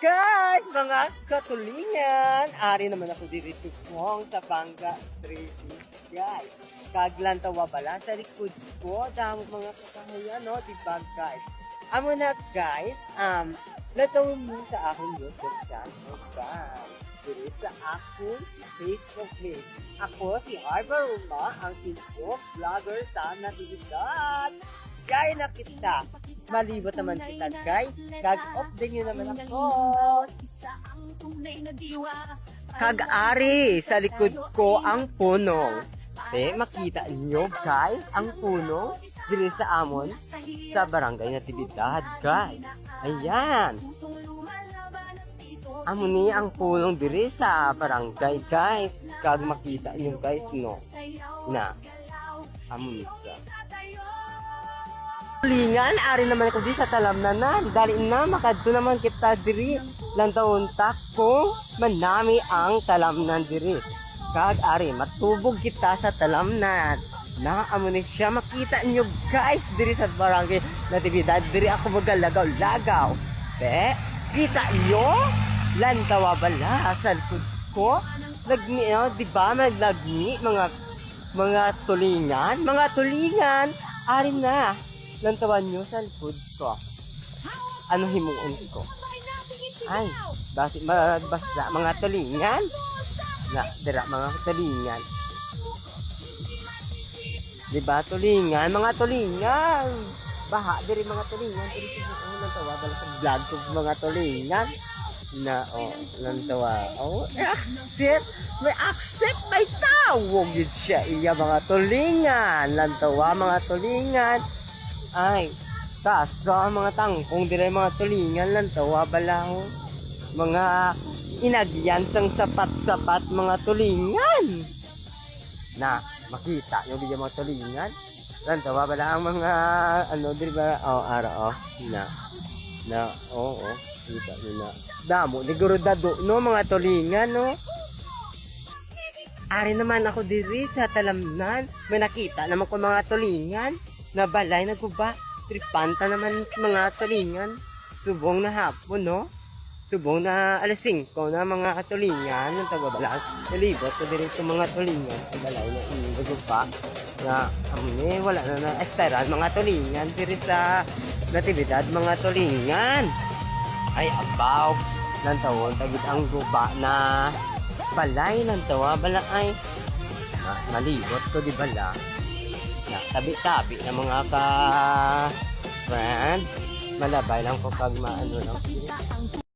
Guys, mga katulingan, ari naman ako dito kong sa Banga Tracy. Guys, kaglantawa bala sa likod ko, damo mga kakahuyan, no? Diba, guys? Amo na, guys, natawin mo sa akong YouTube channel, guys. Dito sa akong Facebook page. Ako, si Arbor Ruma, ang TikTok vlogger sa Natividad. Gaya na kita. Malibot naman kita, guys. Kag-off din yun naman ako. Kag-ari sa likod ko ang puno. Makita nyo, guys, ang puno dili sa amon sa barangay Natividad, guys. Ayan. Amo ni ang punong diri sa barangay, guys. Kag makita nyo, guys, no. Na. Amo ni sa lingan, ari naman ako di sa talamnanan. Dali na, makadto naman kita diri. Lantaon takpo, manami ang talamnan diri. Kag ari, matubog kita sa talamnan. Naamo ni siya, makita nyo guys, diri sa barangay Natividad. Diri ako magalagaw-lagaw. Kita nyo? Lantawa bala sa likod ko. Nagni, diba, maglagni, mga tulingan. Mga tulingan, ari na. Lantawan nyo sa likod ko. Ano himuon ko? Ay, bakit basta mga tulingan? Na, dira mga tulingan. Diba tulingan? Mga tulingan. Baha, diri mga tulingan. Diri ko lantawa dala sa vlog ko mga tulingan. Na, lantawa. Accept. May tawag yun siya. Iya mga tulingan. Lantawa mga tulingan. Ay, kaso mga tangkong dire mga tulingan lang tawa balaw. Mga inagyan sang sapat-sapat mga tulingan. Na, makita nyo bigyan mga tulingan. Lang tawa bala ang mga, dire ba, kita nyo na. Damo, diguro dado, no, mga tulingan, no. Ari naman ako diri sa talamnan. May nakita naman ko mga tulingan. Na balay na guba, tripanta naman mga tulingan. Subong na hapon, no? Subong na alas 5 na mga tulingan. Ang tagbabala, nalibot ko dito mga tulingan. Sa balay na guba. Na kami, wala na esteran mga tulingan. Diri sa Natividad, mga tulingan. Ay, abaw. Nang tawon, tagit ang guba na balay. Nang tawa, bala ay nalibot ko di bala. Tabi-tabi na mga ka-friend. Malabay lang ko pag maano lang.